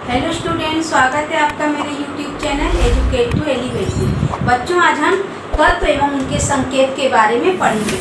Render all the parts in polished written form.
Hello student, स्वागत है आपका मेरे YouTube channel educate to elevate में। बच्चों, आज हम तत्व एवं उनके संकेत के बारे में पढ़ेंगे।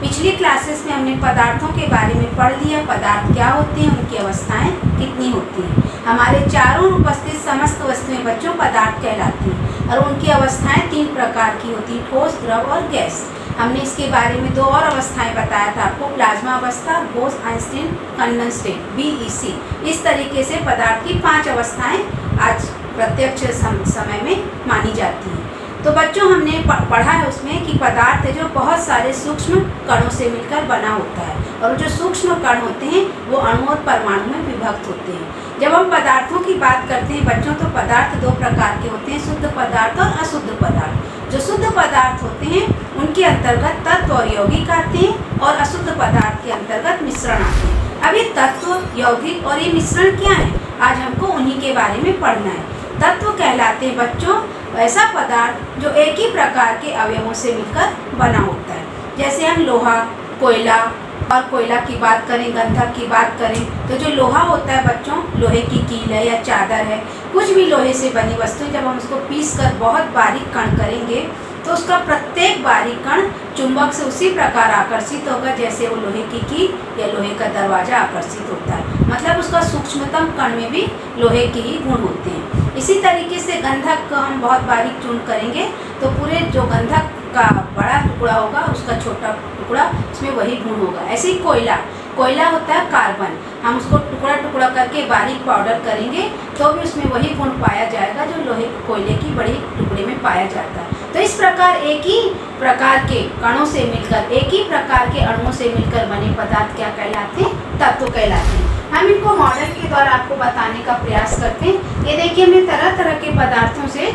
पिछली क्लासेस में हमने पदार्थों के बारे में पढ़ लिया। पदार्थ क्या होते हैं, उनकी अवस्थाएं कितनी होती हैं। हमारे चारों उपस्थित समस्त वस्तुएं बच्चों पदार्थ कहलाती हैं और उनकी अवस्थाएं 3 प्रकार की होती हैं, ठोस, द्रव और गैस। हमने इसके बारे में 2 और अवस्थाएं बताया था आपको, प्लाज्मा अवस्था, बोस-आइंस्टीन कंडेंस स्टेट BEC। इस तरीके से पदार्थ की 5 अवस्थाएं आज प्रत्यक्ष समय में मानी जाती हैं। तो बच्चों, हमने पढ़ा है उसमें कि पदार्थ है जो बहुत सारे सूक्ष्म कणों से मिलकर बना होता है और जो सूक्ष्म कण होते हैं वो अणु और परमाणु में विभक्त होते हैं। जब हम पदार्थों की बात करते हैं बच्चों, तो पदार्थ 2 प्रकार के होते हैं, शुद्ध पदार्थ और अशुद्ध पदार्थ। जो शुद्ध पदार्थ होते हैं उनके अंतर्गत तत्व और यौगिक आते हैं और अशुद्ध पदार्थ के अंतर्गत मिश्रण आते हैं। अब ये तत्व, यौगिक और ये मिश्रण क्या है, आज हमको उन्हीं के बारे में पढ़ना है। तत्व कहलाते हैं बच्चों ऐसा पदार्थ जो एक ही प्रकार के अवयवों से मिलकर बना होता है। जैसे हम लोहा, कोयला, और कोयला की बात करें, गंधक की बात करें, तो जो लोहा होता है बच्चों, लोहे की कील है या चादर है, कुछ भी लोहे से बनी वस्तु, जब हम उसको पीस कर बहुत बारीक कण करेंगे तो उसका प्रत्येक बारीक कण चुंबक से उसी प्रकार आकर्षित होगा जैसे वो लोहे की कील या लोहे का दरवाजा आकर्षित होता है। मतलब उसका सूक्ष्मतम कण में भी लोहे के ही गुण होते हैं। इसी तरीके से गंधक को हम बहुत बारीक चूर्ण करेंगे तो पूरे जो गंधक का बड़ा टुकड़ा होगा उसका छोटा टुकड़ा उसमें वही गुण होगा। ऐसे ही कोयला होता है कार्बन, हम उसको टुकड़ा टुकड़ा करके बारीक पाउडर करेंगे तो भी उसमें वही गुण पाया जाएगा जो लोहे कोयले की बड़ी टुकड़े में पाया जाता है। तो इस प्रकार एक ही प्रकार के कणों से मिलकर, एक ही प्रकार के अणुओं से मिलकर बने पदार्थ क्या कहलाते हैं, तत्व कहलाते हैं। हम इनको मॉडल के द्वारा आपको बताने का प्रयास करते हैं। ये देखिए, हमने तरह तरह के पदार्थों से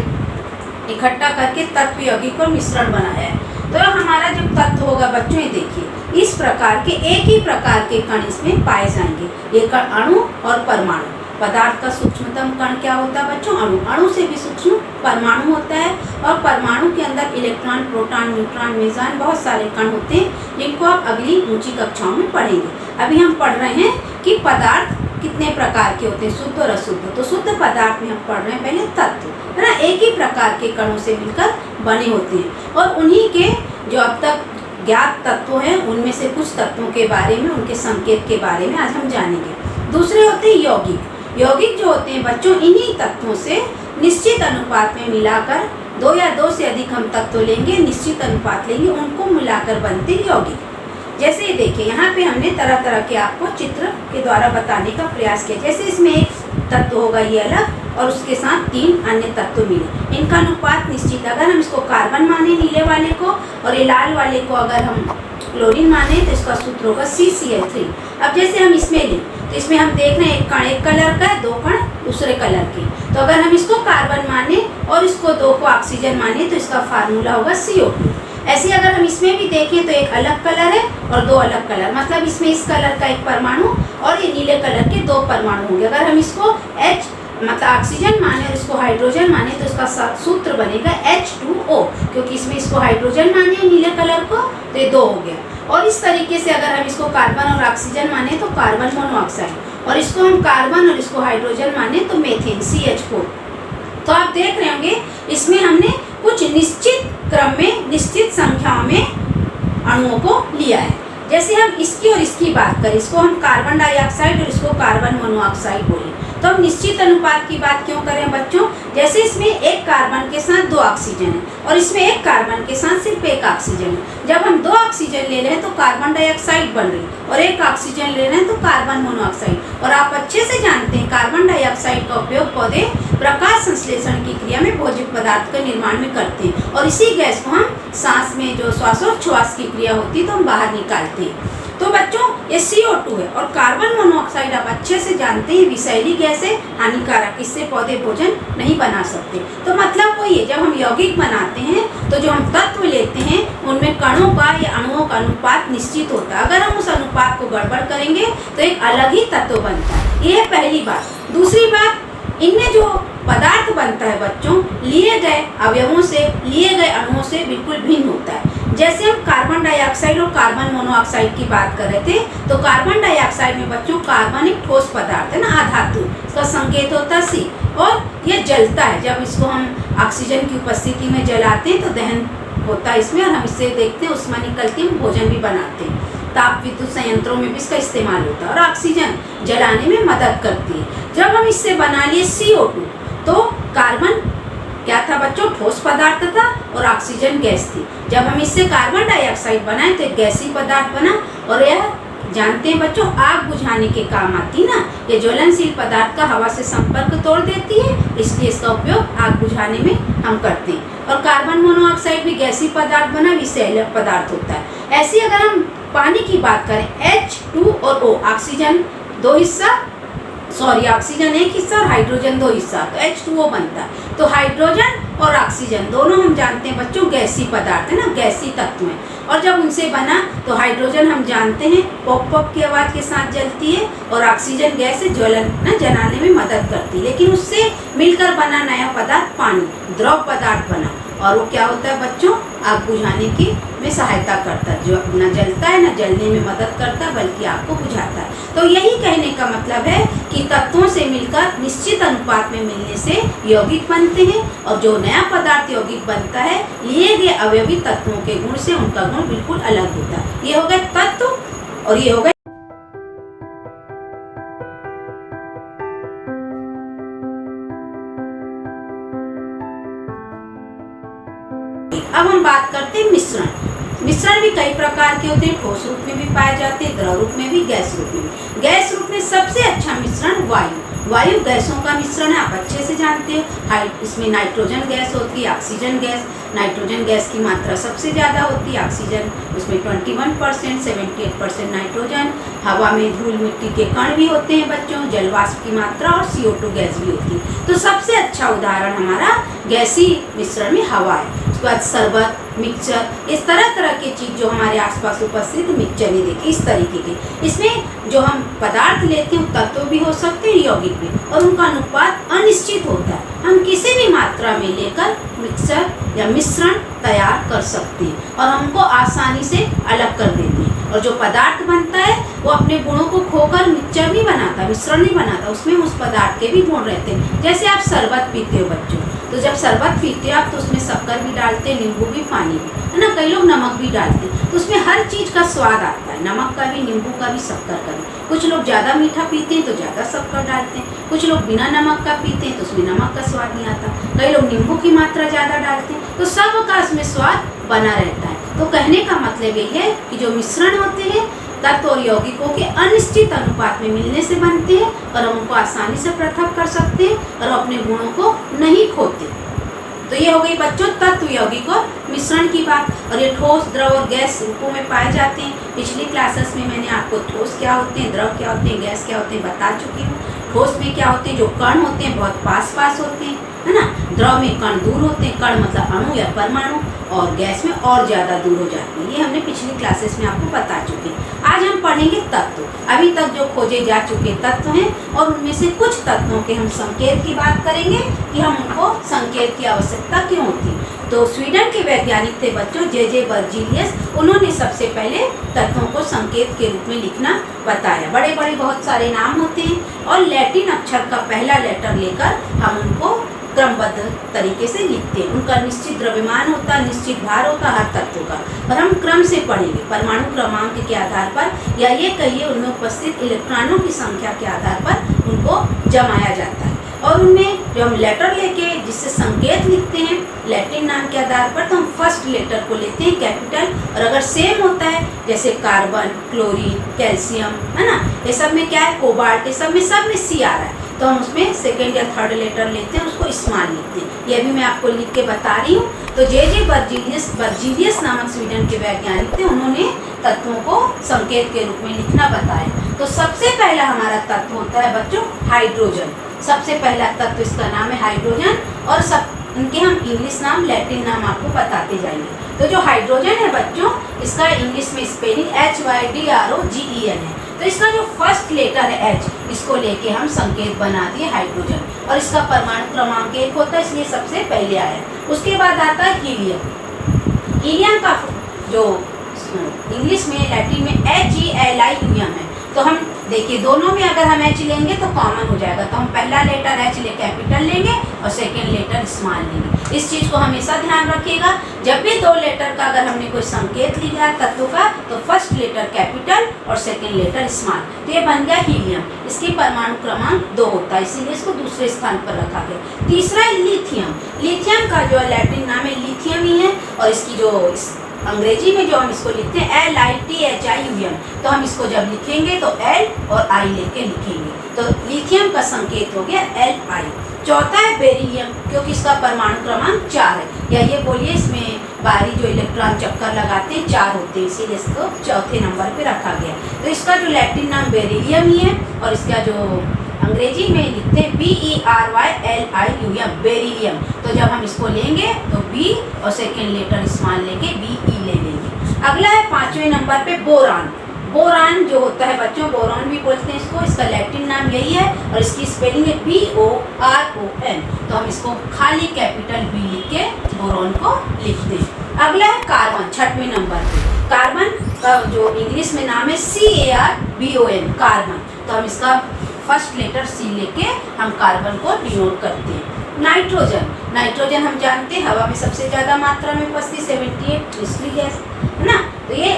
इकट्ठा करके तत्व, यौगिक और मिश्रण बनाया है। तो हमारा जो तत्व होगा बच्चों, ये देखिए, इस प्रकार के एक ही प्रकार के कण इसमें पाए जाएंगे। ये कण अणु और परमाणु। पदार्थ का सूक्ष्मतम कण क्या होता है बच्चों, अणु। अणु से भी सूक्ष्म परमाणु होता है और परमाणु के अंदर इलेक्ट्रॉन, प्रोटॉन, न्यूट्रॉन, मेजॉन, बहुत सारे कण होते हैं जिनको आप अगली ऊंची कक्षाओं में पढ़ेंगे। अभी हम पढ़ रहे हैं कि पदार्थ कितने प्रकार के होते हैं, शुद्ध और अशुद्ध। तो शुद्ध पदार्थ में हम पढ़ रहे हैं पहले तत्व, है ना, एक ही प्रकार के कणों से मिलकर बने होते हैं और उन्हीं के जो अब तक ज्ञात तत्व हैं उनमें से कुछ तत्वों के बारे में, उनके संकेत के बारे में आज हम जानेंगे। दूसरे होते हैं यौगिक। यौगिक जो होते हैं बच्चों, इन्हीं तत्वों से निश्चित अनुपात में मिलाकर 2 या 2 से अधिक हम तत्व लेंगे, निश्चित अनुपात लेंगे, उनको मिलाकर बनते यौगिक। जैसे ये देखिए, यहाँ पे हमने तरह तरह के आपको चित्र के द्वारा बताने का प्रयास किया। जैसे इसमें एक तत्व होगा ये अलग और उसके साथ 3 अन्य तत्व मिले, इनका अनुपात निश्चित। अगर हम इसको कार्बन माने नीले वाले को और ये लाल वाले को अगर हम क्लोरीन माने तो इसका सूत्र होगा CCl3। अब जैसे हम इसमें लें तो इसमें हम देख रहे हैं एक कण एक कलर का है, 2 कण दूसरे कलर के। तो अगर हम इसको कार्बन माने और इसको 2 को ऑक्सीजन माने तो इसका फार्मूला होगा CO2। ऐसे अगर हम इसमें भी देखें तो एक अलग कलर है और 2 अलग कलर, मतलब इसमें इस कलर का एक परमाणु और ये नीले कलर के 2 परमाणु होंगे। अगर हम इसको H मतलब ऑक्सीजन माने और इसको हाइड्रोजन माने तो इसका सूत्र बनेगा H2O, क्योंकि इसमें इसको हाइड्रोजन माने नीले कलर को तो ये 2 हो गया। और इस तरीके से अगर हम इसको कार्बन और ऑक्सीजन माने तो कार्बन मोनोऑक्साइड, और इसको हम कार्बन और इसको हाइड्रोजन माने तो मेथेन CH4। तो आप देख रहे होंगे इसमें हमने कुछ निश्चित क्रम में, निश्चित संख्याओं में अणुओं को लिया है। जैसे हम इसकी और इसकी बात करें, इसको हम कार्बन डाइऑक्साइड और इसको कार्बन मोनोऑक्साइड बोले, तो हम निश्चित अनुपात की बात क्यों करें बच्चों, जैसे इसमें एक कार्बन के साथ 2 ऑक्सीजन है और इसमें एक कार्बन के साथ सिर्फ 1 ऑक्सीजन है। जब हम 2 ऑक्सीजन ले रहे हैं तो कार्बन डाइऑक्साइड बन रही और 1 ऑक्सीजन ले रहे हैं तो कार्बन मोनोऑक्साइड। और आप अच्छे से जानते हैं कार्बन डाइऑक्साइड का उपयोग पौधे प्रकाश संश्लेषण की क्रिया में भोज्य पदार्थ के निर्माण में करते हैं और इसी गैस को हम सांस में जो श्वासोच्छ्वास की क्रिया होती है तो हम बाहर निकालते हैं। तो बच्चों, ये CO2 है और कार्बन मोनोऑक्साइड आप अच्छे से जानते हैं विषैली गैस है, हानिकारक, इससे पौधे भोजन नहीं बना सकते। तो मतलब वही है, जब हम यौगिक बनाते हैं तो जो हम तत्व लेते हैं उनमें कणों का या अणुओं का अनुपात निश्चित होता है। अगर हम उस अनुपात को गड़बड़ करेंगे तो एक अलग ही तत्व बनता है। ये है पहली बात। दूसरी बात, इनमें जो पदार्थ बनता है बच्चों, लिए गए अवयवों से, लिए गए अणुओं से बिल्कुल भिन्न होता है। जैसे हम कार्बन डाइऑक्साइड और कार्बन मोनोऑक्साइड की बात कर रहे थे, तो कार्बन डाइऑक्साइड में बच्चों कार्बन एक ठोस पदार्थ है ना, अधातु, इसका संकेत होता है C, और यह जलता है। जब इसको हम ऑक्सीजन की उपस्थिति में जलाते हैं तो दहन होता है इसमें, और हम इससे देखते हैं ऊष्मा निकलती है, हम भोजन भी बनाते हैं। ताप विद्युत संयंत्रों में भी इसका इस्तेमाल होता है और ऑक्सीजन जलाने में मदद करती है। जब हम इससे बना लिए CO2, तो कार्बन क्या था बच्चों, ठोस पदार्थ था और ऑक्सीजन गैस थी। जब हम इससे कार्बन डाइऑक्साइड बनाए तो एक गैसीय पदार्थ बना, और यह जानते हैं बच्चों आग बुझाने के काम आती ना। ये ज्वलनशील पदार्थ का हवा से संपर्क तोड़ देती है, इसलिए इसका उपयोग आग बुझाने में हम करते हैं। और कार्बन मोनोऑक्साइड भी गैसीय पदार्थ बना, विषैले पदार्थ होता है। ऐसे अगर हम पानी की बात करें, H2 और O, ऑक्सीजन दो हिस्सा, सॉरी ऑक्सीजन एक हिस्सा और हाइड्रोजन दो हिस्सा, तो H2O बनता है। तो हाइड्रोजन और ऑक्सीजन दोनों हम जानते हैं बच्चों गैसीय पदार्थ है ना, गैसीय तत्व हैं। और जब उनसे बना तो हाइड्रोजन हम जानते हैं पॉप पॉप की आवाज़ के साथ जलती है, और ऑक्सीजन गैस से ज्वलन न जलाने में मदद करती है। लेकिन उससे मिलकर बना नया पदार्थ पानी, द्रव पदार्थ बना, और वो क्या होता है बच्चों, आग बुझाने की में सहायता करता है, जो न जलता है न जलने में मदद करता है बल्कि आग को बुझाता है। तो यही कहने का मतलब है कि तत्वों से मिलकर निश्चित अनुपात में मिलने से यौगिक बनते हैं, और जो नया पदार्थ यौगिक बनता है लिए गए अवयवी तत्वों के गुण से उनका गुण बिल्कुल अलग होता है। ये हो गए तत्व, और ये हो गए। अब हम बात करते हैं मिश्रण। मिश्रण भी कई प्रकार के होते हैं, ठोस रूप में भी पाए जाते हैं, द्रव रूप में भी, गैस रूप में भी। गैस रूप में सबसे अच्छा मिश्रण वायु गैसों का मिश्रण है, आप अच्छे से जानते हो। इसमें नाइट्रोजन गैस होती है, ऑक्सीजन गैस। नाइट्रोजन गैस की मात्रा सबसे ज़्यादा होती है, ऑक्सीजन उसमें 21%, 78% नाइट्रोजन। हवा में धूल मिट्टी के कण भी होते हैं बच्चों, जलवाष्प की मात्रा, और CO2 गैस भी होती है। तो सबसे अच्छा उदाहरण हमारा गैसीय मिश्रण में हवा है। उसके बाद शरबत, मिक्सचर, इस तरह तरह की चीज़ जो हमारे आसपास उपस्थित मिक्सचर ही देखिए इस तरीके के। इसमें जो हम पदार्थ लेते हैं तत्व भी हो सकते हैं, यौगिक भी, और उनका अनुपात अनिश्चित होता है। हम किसी भी मात्रा में लेकर मिक्सचर या मिश्रण तैयार कर सकते हैं, और हमको आसानी से अलग कर देते हैं। और जो पदार्थ बनता है वो अपने गुणों को खोकर मिक्सचर नहीं बनाता, मिश्रण नहीं बनाता, उसमें उस पदार्थ के भी गुण रहते हैं। जैसे आप शरबत पीते हो बच्चों, तो जब शरबत पीते हो आप तो उसमें शक्कर भी डालते हैं, नींबू भी, पानी भी, है ना, कई लोग नमक भी डालते हैं। तो उसमें हर चीज़ का स्वाद आता है, नमक का भी, नींबू का भी, शक्कर का भी। कुछ लोग ज़्यादा मीठा पीते हैं तो ज़्यादा शक्कर डालते हैं, कुछ लोग बिना नमक का पीते हैं तो उसमें नमक का स्वाद नहीं आता, कई लोग नींबू की मात्रा ज़्यादा डालते हैं, तो सबका उसमें स्वाद बना रहता है। तो कहने का मतलब यही है कि जो मिश्रण होते हैं तत्व और यौगिकों के अनिश्चित अनुपात में मिलने से बनते हैं, और हम उनको आसानी से पृथक कर सकते हैं और अपने गुणों को नहीं खोते। तो ये हो गई बच्चों तत्व, यौगिक और मिश्रण की बात। और ये ठोस, द्रव और गैस रूपों में पाए जाते हैं। पिछली क्लासेस में मैंने आपको ठोस क्या होते हैं, द्रव क्या होते हैं, गैस क्या होते हैं बता चुकी हूँ। ठोस में क्या होते हैं, जो कण होते हैं बहुत पास पास होते हैं, है ना। द्रव में कण दूर होते हैं, कण मतलब अणु या परमाणु, और गैस में और ज़्यादा दूर हो जाते हैं। ये हमने पिछली क्लासेस में आपको बता चुके हैं। आज हम पढ़ेंगे तत्व। अभी तक जो खोजे जा चुके तत्व हैं, और उनमें से कुछ तत्वों के हम संकेत की बात करेंगे कि हम उनको संकेत की आवश्यकता क्यों होती है। तो स्वीडन के वैज्ञानिक थे बच्चों जे बर्जीलियस, उन्होंने सबसे पहले तत्वों को संकेत के रूप में लिखना बताया। बड़े बड़े बहुत सारे नाम होते हैं, और लैटिन अक्षर का पहला लेटर लेकर हम उनको क्रमबद्ध तरीके से लिखते हैं। उनका निश्चित द्रव्यमान होता है, निश्चित भार होता है हर तत्व का, और हम क्रम से पढ़ेंगे परमाणु क्रमांक के आधार पर, या ये कहिए उनमें उपस्थित इलेक्ट्रॉनों की संख्या के आधार पर उनको जमाया जाता है। और उनमें जो हम लेटर लेके जिससे संकेत लिखते हैं लैटिन नाम के आधार पर, तो हम फर्स्ट लेटर को लेते हैं कैपिटल, और अगर सेम होता है जैसे कार्बन, क्लोरीन, कैल्शियम, है ना, ये सब में क्या है, कोबाल्ट, ये सब में C आ रहा है, तो हम उसमें सेकेंड या थर्ड लेटर लेते हैं, उसको स्मॉल लिखते हैं। ये भी मैं आपको लिख के बता रही हूँ। तो जे बर्जीलियस नामक स्वीडन के वैज्ञानिक थे, उन्होंने तत्वों को संकेत के रूप में लिखना बताया। तो सबसे पहला हमारा तत्व होता है बच्चों हाइड्रोजन। सबसे पहला तत्व इसका नाम है हाइड्रोजन, और सब इनके हम इंग्लिश नाम, लैटिन नाम आपको बताते जाएंगे। तो जो हाइड्रोजन है बच्चों, इसका इंग्लिश में स्पेलिंग HYDROGEN है। तो इसका जो फर्स्ट लेटर है H, इसको लेके हम संकेत बना दिए हाइड्रोजन, और इसका परमाणु क्रमांक 1 होता है, इसलिए सबसे पहले आया। उसके बाद आता है हीलियम। हीलियम का जो इंग्लिश में लैटिन में HELium है, तो हम देखिए दोनों में अगर हम H लेंगे तो कॉमन हो जाएगा, तो हम पहला लेटर H ले कैपिटल लेंगे और सेकेंड लेटर स्मॉल लेंगे। इस चीज़ को हमेशा ध्यान रखिएगा, जब भी दो लेटर का अगर हमने कोई संकेत लिया है तत्व का, तो फर्स्ट लेटर कैपिटल और सेकेंड लेटर स्मॉल। तो ये बन गया हीलियम। इसकी परमाणु क्रमांक 2 होता है, इसीलिए इसको दूसरे स्थान पर रखा गया। तीसरा है लिथियम। लिथियम का जो लैटिन नाम है लिथियम ही है, और इसकी जो अंग्रेजी में जो हम इसको लिखते हैं LITHIUM, तो हम इसको जब लिखेंगे तो L और I लेके लिखेंगे, तो लिथियम का संकेत हो गया Li। चौथा है बेरिलियम, क्योंकि इसका परमाणु क्रमांक 4 है, या ये बोलिए इसमें बाहरी जो इलेक्ट्रॉन चक्कर लगाते हैं 4 होते हैं, इसीलिए इसको चौथे नंबर पे रखा गया। तो इसका जो लैटिन नाम बेरिलियम ही है, और इसका जो अंग्रेजी में लिखते हैं BERYLIUM, बेरिलियम। तो जब हम इसको लेंगे तो B और सेकेंड लेटर स्मॉल लेके BE ले लेंगे। अगला है 5वें नंबर पे बोरान। बोरान जो होता है बच्चों, बोरॉन भी बोलते हैं इसको, इसका लैटिन नाम यही है, और इसकी स्पेलिंग है BORON। तो हम इसको खाली कैपिटल B लिख के बोरॉन को लिखते हैं। अगला है कार्बन, 6वें नंबर पे। कार्बन का जो इंग्लिश में नाम है CARBON, कार्बन। तो हम इसका फर्स्ट लेटर C लेके हम कार्बन को डिनोट करते हैं। नाइट्रोजन, नाइट्रोजन हम जानते हैं हवा में सबसे ज़्यादा मात्रा में उपस्थित 78 इसलिए गैस है ना, तो ये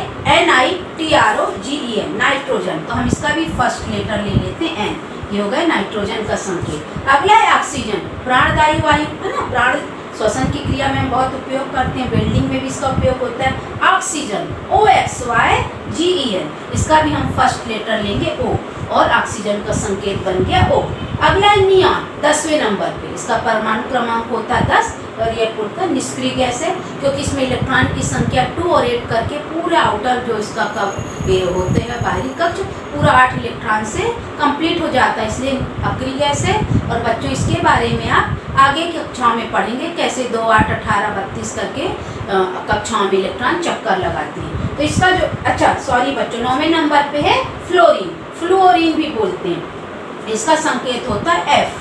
NITROGEN, नाइट्रोजन। तो हम इसका भी फर्स्ट लेटर ले लेते हैं N, ये हो गया नाइट्रोजन का संकेत। अगला है ऑक्सीजन, प्राणदायी वायु है ना, प्राण श्वसन की क्रिया में हम बहुत उपयोग करते हैं, वेल्डिंग में भी इसका उपयोग होता है। ऑक्सीजन OXYGEN, इसका भी हम फर्स्ट लेटर लेंगे O, और ऑक्सीजन का संकेत बन गया O। अगला है नियॉन, 10वें नंबर पे। इसका परमाणु क्रमांक होता है 10, और ये पूर्णतः निष्क्रिय गैस है, क्योंकि इसमें इलेक्ट्रॉन की संख्या 2 और 8 करके पूरा आउटर जो इसका ये होते हैं बाहरी कक्ष पूरा 8 इलेक्ट्रॉन से कंप्लीट हो जाता है, इसलिए अक्रिय गैस है। और बच्चों इसके बारे में आप आगे की कक्षाओं में पढ़ेंगे, कैसे 2, 8, 18, 32 करके कक्षाओं में इलेक्ट्रॉन चक्कर लगाते हैं। तो इसका जो बच्चों 9वें नंबर पे है फ्लोरीन, फ्लोरीन भी बोलते हैं, इसका संकेत होता है F।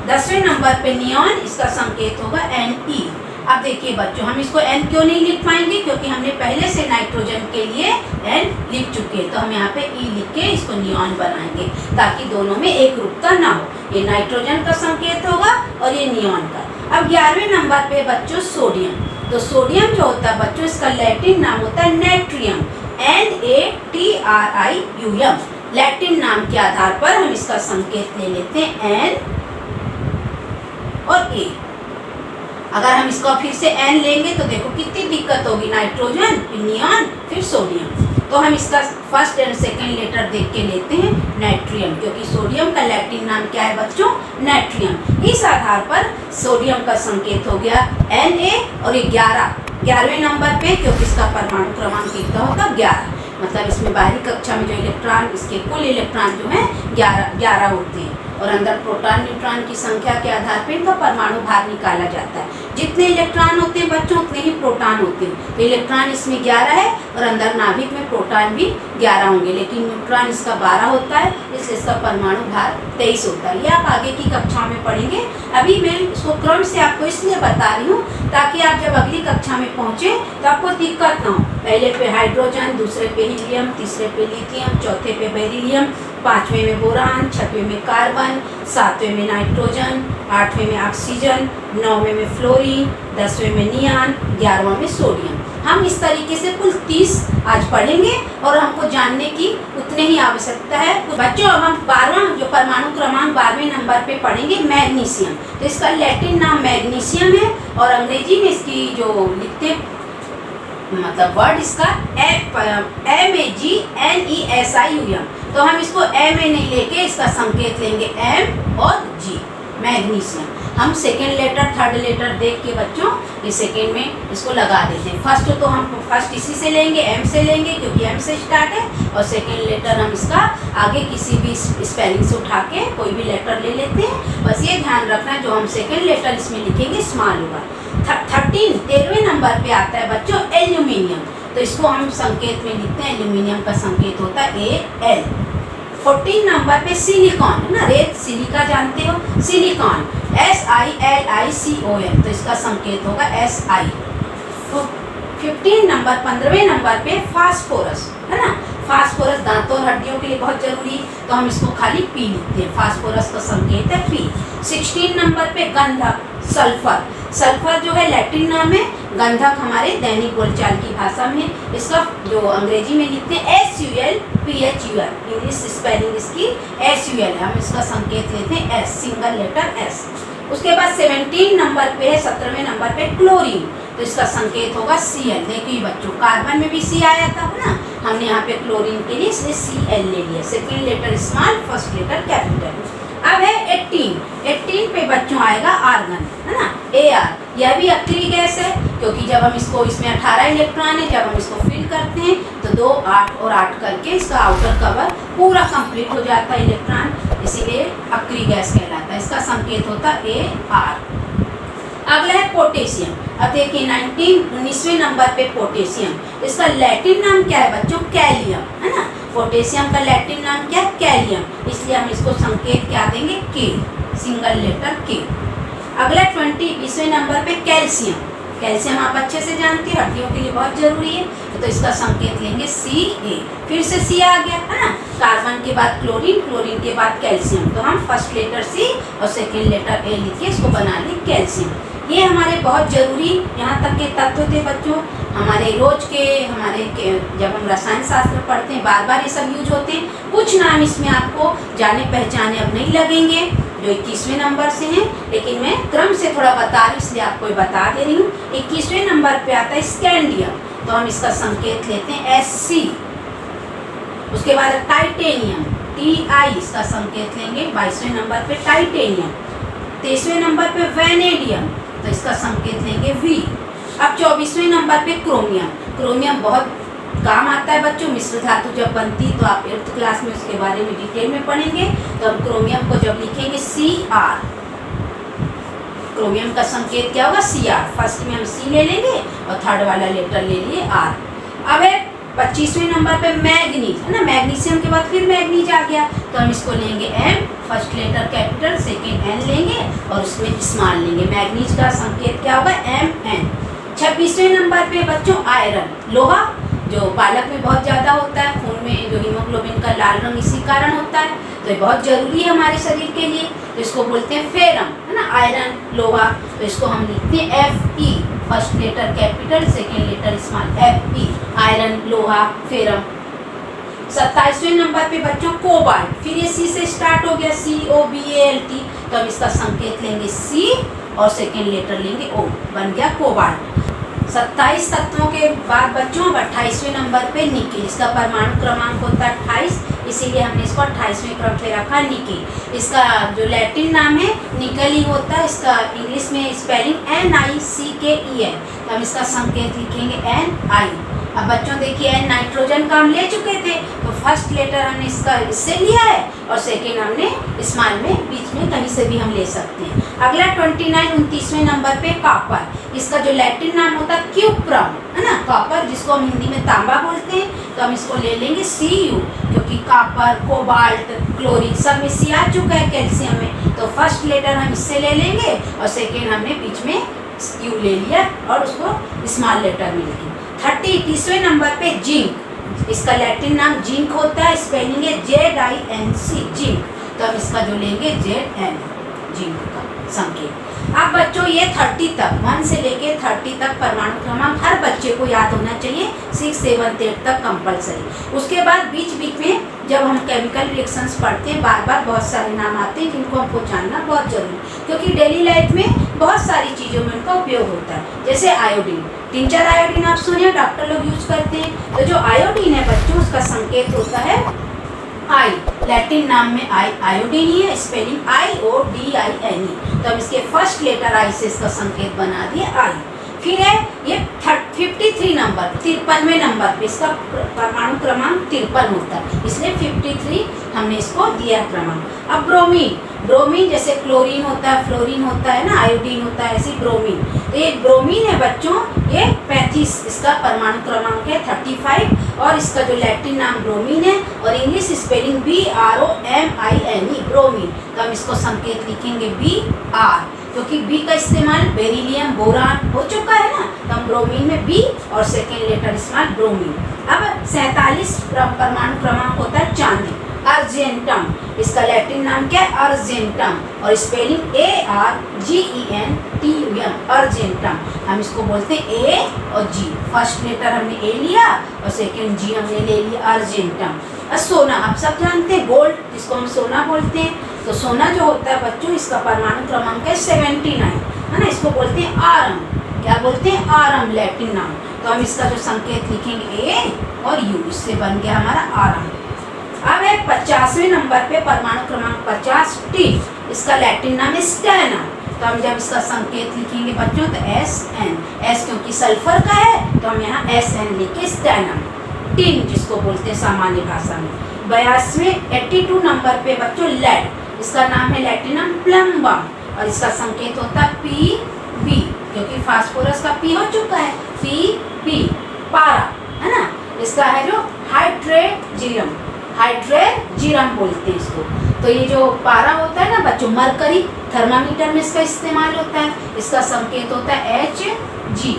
10वें नंबर पे नियॉन, इसका संकेत होगा Ne। अब देखिए बच्चों, हम इसको N क्यों नहीं लिख पाएंगे, क्योंकि हमने पहले से नाइट्रोजन के लिए N लिख चुके हैं, तो हम यहाँ पे E लिख के इसको नियॉन बनाएंगे, ताकि दोनों में एक रूपता ना हो। ये नाइट्रोजन का संकेत होगा और ये नियॉन का। अब 11वें नंबर पे बच्चों सोडियम। तो सोडियम जो होता है बच्चों, इसका लैटिन नाम होता है नेट्रियम, NATRIUM। लैटिन नाम के आधार पर हम इसका संकेत ले लेते हैं N और A। अगर हम इसको फिर से N लेंगे तो देखो कितनी दिक्कत होगी, नाइट्रोजन फिर नियॉन फिर सोडियम। तो हम इसका फर्स्ट एंड सेकेंड लेटर देख के लेते हैं नाइट्रियम, क्योंकि सोडियम का लैटिन नाम क्या है बच्चों, नाइट्रियम। इस आधार पर सोडियम का संकेत हो गया Na, और ये 11वें नंबर पे, क्योंकि इसका परमाणु क्रमांक कितना होता 11, मतलब इसमें बाहरी कक्षा में जो इलेक्ट्रॉन, इसके कुल इलेक्ट्रॉन जो है 11 होते हैं, और अंदर प्रोटॉन न्यूट्रॉन की संख्या के आधार पर इनका परमाणु भार निकाला जाता है। जितने इलेक्ट्रॉन होते हैं बच्चों उतने ही प्रोटॉन होते हैं। तो इलेक्ट्रॉन इसमें 11 है, और अंदर नाभिक में प्रोटॉन भी 11 होंगे, लेकिन न्यूट्रॉन इसका 12 होता है, इसलिए इसका परमाणु भार 23 होता है। ये आप आगे की कक्षाओं में पढ़ेंगे। अभी मैं इसको क्रम से आपको इसलिए बता रही हूँ ताकि आप जब अगली कक्षा में पहुँचे तो आपको दिक्कत ना हो। पहले पे हाइड्रोजन, दूसरे पे हीलियम, तीसरे पे लिथियम, चौथे पे बेरिलियम, 5वें में बोरान, 6वें में कार्बन, 7वें में नाइट्रोजन, 8वें में ऑक्सीजन, 9वें में फ्लोरीन, 10वें में नियॉन, 11वां में सोडियम। हम इस तरीके से कुल 30 आज पढ़ेंगे, और हमको जानने की उतने ही आवश्यकता है। बच्चों अब हम 12वां जो परमाणु क्रमांक 12वें नंबर पे पढ़ेंगे मैग्नीशियम। तो इसका लैटिन नाम मैग्नीशियम है, और अंग्रेजी में इसकी जो लिखते मतलब वर्ड इसका MAGNESIUM। तो हम इसको M नहीं लेके इसका संकेत लेंगे M और G, मैग्नीशियम। हम सेकेंड लेटर थर्ड लेटर देख के बच्चों ये सेकेंड में इसको लगा देते हैं। फर्स्ट तो हम फर्स्ट इसी से लेंगे, M से लेंगे, क्योंकि M से स्टार्ट है, और सेकेंड लेटर हम इसका आगे किसी भी स्पेलिंग से उठा के कोई भी लेटर ले लेते हैं। बस ये ध्यान रखना जो हम सेकेंड लेटर इसमें लिखेंगे स्मॉल होगा। 13वें नंबर पे आता है बच्चों एल्यूमिनियम। तो इसको हम संकेत में लिखते हैं, एल्यूमिनियम का संकेत होता है AL। 14 नंबर पे सिलिकॉन है ना, रेत सिलिका जानते हो, सिलिकॉन SILICON, तो इसका संकेत होगा SI। 15 नंबर 15वें नंबर पे फास्फोरस है ना, फास्फोरस दांतों और हड्डियों के लिए बहुत जरूरी, तो हम इसको खाली पी लिखते हैं, फास्फोरस का संकेत है पी। 16 नंबर पे गंधक सल्फर, सल्फर जो है लैटिन नाम है, गंधक हमारे दैनिक बोलचाल की भाषा में इसका जो अंग्रेजी में लिखते हैं SULPHUR, इंग्लिश स्पेलिंग इसकी SUL है, हम इसका संकेत लेते हैं S, सिंगल लेटर S। उसके बाद 17 नंबर पे है, 17वें नंबर पे क्लोरीन, तो इसका संकेत होगा Cl। देखिए बच्चों कार्बन में भी C आया था ना, हमने यहाँ पे क्लोरीन के लिए इसलिए Cl ले लिया, second letter small first letter capital. अब है 18 पे बच्चों आएगा आर्गन है ना, Ar, यह भी अक्रिय गैस है, क्योंकि जब हम इसको, इसमें 18 इलेक्ट्रॉन है, जब हम इसको फिल करते हैं तो 2 8 और 8 करके इसका आउटर कवर पूरा कंप्लीट हो जाता है इलेक्ट्रॉन, इसीलिए अक्रिय गैस कहलाता है, इसका संकेत होता है Ar। अगला है पोटेशियम। अब देखिए 19वें नंबर पे पोटेशियम, इसका लैटिन नाम क्या है बच्चों, कैलियम है ना, पोटेशियम का लैटिन नाम क्या है, कैलियम, इसलिए हम इसको संकेत क्या देंगे, के, सिंगल लेटर के। अगला 20वें नंबर पे कैल्शियम, कैल्शियम आप अच्छे से जानते हैं, हड्डियों के लिए बहुत जरूरी है, तो इसका संकेत लेंगे Ca, फिर से C आ गया है ना, कार्बन के बाद क्लोरीन, क्लोरीन के बाद कैल्शियम, तो हम फर्स्ट लेटर C और सेकेंड लेटर A लिख के इसको बना लें कैल्शियम। ये हमारे बहुत जरूरी यहाँ तक के तत्व थे बच्चों, हमारे रोज के जब हम रसायन शास्त्र पढ़ते हैं बार बार ये सब यूज होते हैं। कुछ नाम इसमें आपको जाने पहचाने अब नहीं लगेंगे जो 21वें नंबर से हैं, लेकिन मैं क्रम से थोड़ा बता रही हूँ इसलिए आपको बता दे रही हूँ। 21वें नंबर पे आता है स्कैंडियम, तो हम इसका संकेत लेते हैं SC। उसके बाद टाइटेनियम, TI, इसका संकेत लेंगे 22वें नंबर पे टाइटेनियम। 23वें नंबर पे वैनेडियम, तो इसका संकेत लेंगे V। अब 24वें नंबर पे क्रोमियम, क्रोमियम बहुत काम आता है बच्चों, मिश्र धातु जब बनती तो आप 8th क्लास में उसके बारे में डिटेल में पढ़ेंगे, तो हम क्रोमियम को जब लिखेंगे Cr, क्रोमियम का संकेत क्या होगा Cr, फर्स्ट में हम C ले लेंगे और थर्ड वाला लेटर ले लिए R। अब है 25वें नंबर पे मैग्नीज है ना, मैग्नीशियम के बाद फिर मैग्नीज आ गया, तो हम इसको लेंगे M, first letter capital, second N लेंगे और उसमें स्मॉल लेंगे, मैग्नीज का संकेत क्या होगा Mn। 26वें नंबर पे बच्चों आयरन, लोहा जो बालक में बहुत ज़्यादा होता है, खून में जो हीमोग्लोबिन का लाल रंग इसी कारण होता है, तो ये बहुत जरूरी है हमारे शरीर के लिए, तो इसको बोलते हैं फेरम है ना, आयरन लोहा, तो इसको हम लिखते हैं Fe, फर्स्ट लेटर कैपिटल, सेकेंड लेटर स्मॉल, Fe, आयरन लोहा फेरम। 27वें नंबर पे बच्चों कोबाल्ट, फिर ये C से स्टार्ट हो गया COBALT, तो हम इसका संकेत लेंगे C और सेकेंड लेटर लेंगे O, बन गया कोबाल्ट। 27 तत्वों के बाद बच्चों 28वें नंबर पे निकेल, इसका परमाणु क्रमांक होता है 28, इसीलिए हमने इसको 28वें क्रम पे रखा निकेल। इसका जो लैटिन नाम है निकल ही होता है, इसका इंग्लिश में स्पेलिंग NICKEL, तो हम इसका संकेत लिखेंगे NI। अब बच्चों देखिए N नाइट्रोजन का हम ले चुके थे, तो फर्स्ट लेटर हमने इसका इससे लिया है और सेकेंड हमने स्मॉल में बीच में कहीं से भी हम ले सकते हैं। अगला 29वें नंबर पे कॉपर, इसका जो लैटिन नाम होता है क्यूप्रम है ना, कॉपर जिसको हम हिंदी में तांबा बोलते हैं, तो हम इसको ले लेंगे Cu, क्योंकि कॉपर कोबाल्ट क्लोरीन सब में C आ चुका है कैल्शियम में, तो फर्स्ट लेटर हम इससे ले लेंगे और सेकेंड हमने बीच में U ले लिया और उसको स्मॉल लेटर में लिखेंगे। 30वें नंबर पे जिंक, इसका लैटिन नाम जिंक होता है, स्पेलिंग है ZINC जिंक, तो हम इसका जो लेंगे ZN, जिंक का संकेत। अब बच्चों ये 30 तक 1 से लेके 30 तक परमाणु क्रमांक हर बच्चे को याद होना चाहिए, 6, 7, 8 तक कंपलसरी। उसके बाद बीच बीच में जब हम केमिकल रिएक्शंस पढ़ते हैं बार बार बहुत सारे नाम आते हैं जिनको हमको जानना बहुत जरूरी है, क्योंकि डेली लाइफ में बहुत सारी चीज़ों में उनका उपयोग होता है। जैसे आयोडीन, टिंचर आयोडीन आप सुनिए डॉक्टर लोग यूज करते हैं, तो जो आयोडीन है बच्चों उसका संकेत होता है I, लैटिन नाम में आयोडीन ही है, स्पेलिंग IODINE, तो हम इसके फर्स्ट लेटर I से इसका संकेत बना दिए I। फिर है ये 53 नंबर 53वें नंबर पे इसका परमाणु क्रमांक 53 होता है, इसलिए 53 हमने इसको दिया क्रमांक। अब ब्रोमीन, ब्रोमीन जैसे क्लोरीन होता है, फ्लोरीन होता है ना, आयोडीन होता है, ऐसी ब्रोमीन। तो ये ब्रोमीन है बच्चों, ये 35, इसका परमाणु क्रमांक है 35 और इसका जो लैटिन नाम ब्रोमीन है और इंग्लिश स्पेलिंग BROMINE ब्रोमीन। तो हम इसको संकेत लिखेंगे BR, क्योंकि बी का इस्तेमाल बेरिलियम बोरान हो चुका है ना, तो हम ब्रोमीन में बी और सेकेंड लेटर इस्तेमाल ब्रोमीन। अब 47 परमाणु क्रमांक होता है चांदी, अर्जेंटम। इसका लैटिन नाम क्या है? अर्जेंटम और स्पेलिंग ARGENTUM अर्जेंटम। हम इसको बोलते हैं ए और जी, फर्स्ट लेटर हमने ए लिया और सेकेंड जी हमने ले लिया, अर्जेंटम। और सोना आप सब जानते हैं, गोल्ड जिसको हम सोना बोलते हैं। तो सोना जो होता है बच्चों, इसका परमाणु क्रमांक है 79 है ना, इसको बोलते हैं आरम। क्या बोलते हैं? आरम, लैटिन नाम। तो हम इसका जो संकेत लिखेंगे ए और यू, इससे बन गया हमारा आरम। अब है 50वें नंबर पे परमाणु क्रमांक 50 टी, इसका लैटिन नाम है स्टेनम। तो हम जब इसका संकेत लिखेंगे बच्चों तो SN, S क्योंकि सल्फर का है तो हम यहाँ SN लिखे स्टेनम। टिन जिसको बोलते हैं सामान्य भाषा में। 82वें 82 नंबर पे बच्चों लेड, इसका नाम है लैटिनम प्लम्बम और इसका संकेत होता है PB, क्योंकि फास्फोरस का P हो चुका है, PB पारा है ना। इसका है जो हाइड्रेजियम, हाइड्रेजियम बोलते हैं इसको। तो ये जो पारा होता है ना बच्चों, मरकरी थर्मामीटर में इसका इस्तेमाल होता है, इसका संकेत होता है Hg।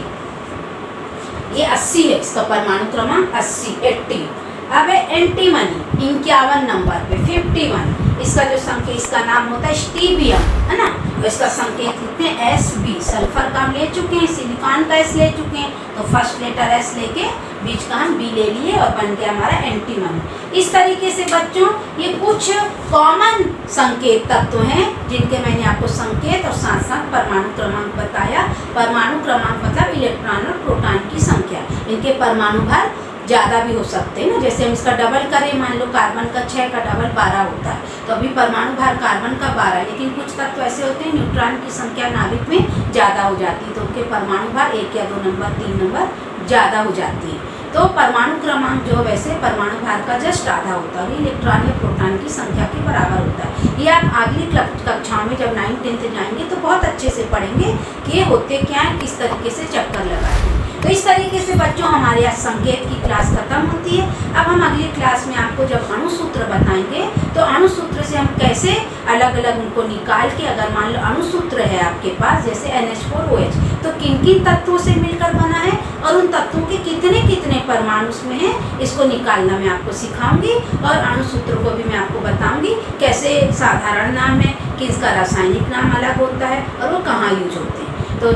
ये 80 है, इसका परमाणु क्रमांक 80। अब है एंटीमनी 51 नंबर पे 51, इसका जो संकेत, इसका नाम होता है स्टीबियम है ना, तो इसका संकेत लिखते हैं SB। सल्फर का हम ले चुके हैं, सिलिकॉन का S ले चुके हैं, तो फर्स्ट लेटर S लेके बीच का हम B ले लिए और बन गया हमारा एंटीमनी। इस तरीके से बच्चों ये कुछ कॉमन संकेत तत्व हैं जिनके मैंने आपको संकेत और साथ साथ परमाणु क्रमांक बताया। परमाणु क्रमांक मतलब इलेक्ट्रॉन और प्रोटॉन की संख्या, इनके परमाणु भार ज़्यादा भी हो सकते हैं ना। जैसे हम इसका डबल करें, मान लो कार्बन का 6 का डबल 12 होता है, तो अभी परमाणु भार कार्बन का 12, लेकिन कुछ तत्व ऐसे होते हैं न्यूट्रॉन की संख्या नाभिक में ज़्यादा हो जाती है, तो उनके परमाणु भार 1 या 2 नंबर 3 नंबर ज़्यादा हो जाती है। तो परमाणु क्रमांक जो वैसे परमाणु भार का जस्ट आधा होता है, इलेक्ट्रॉन या प्रोटॉन की संख्या के बराबर होता है। ये आप अगली कक्षाओं में जब 9th 10th जाएंगे तो बहुत अच्छे से पढ़ेंगे कि ये होते क्या है, किस तरीके से चक्कर लगाते हैं। तो इस तरीके से बच्चों हमारे यहाँ संकेत की क्लास खत्म होती है। अब हम अगली क्लास में आपको जब अणुसूत्र बताएंगे तो अणुसूत्र से हम कैसे अलग अलग उनको निकाल के, अगर मान लो अणुसूत्र है आपके पास जैसे NH4OH, तो किन किन तत्वों से मिलकर बना है और उन तत्वों के कितने कितने परमाणु उसमें हैं, इसको निकालना मैं आपको सिखाऊंगी। और अणुसूत्र को भी मैं आपको बताऊंगी कैसे साधारण नाम है, किसका रासायनिक नाम अलग होता है और वो कहाँ यूज होते हैं। तो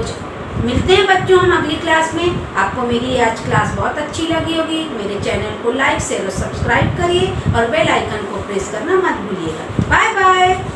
मिलते हैं बच्चों हम अगली क्लास में। आपको मेरी आज क्लास बहुत अच्छी लगी होगी। मेरे चैनल को लाइक शेयर और सब्सक्राइब करिए और बेल आइकन को प्रेस करना मत भूलिएगा। Bye bye.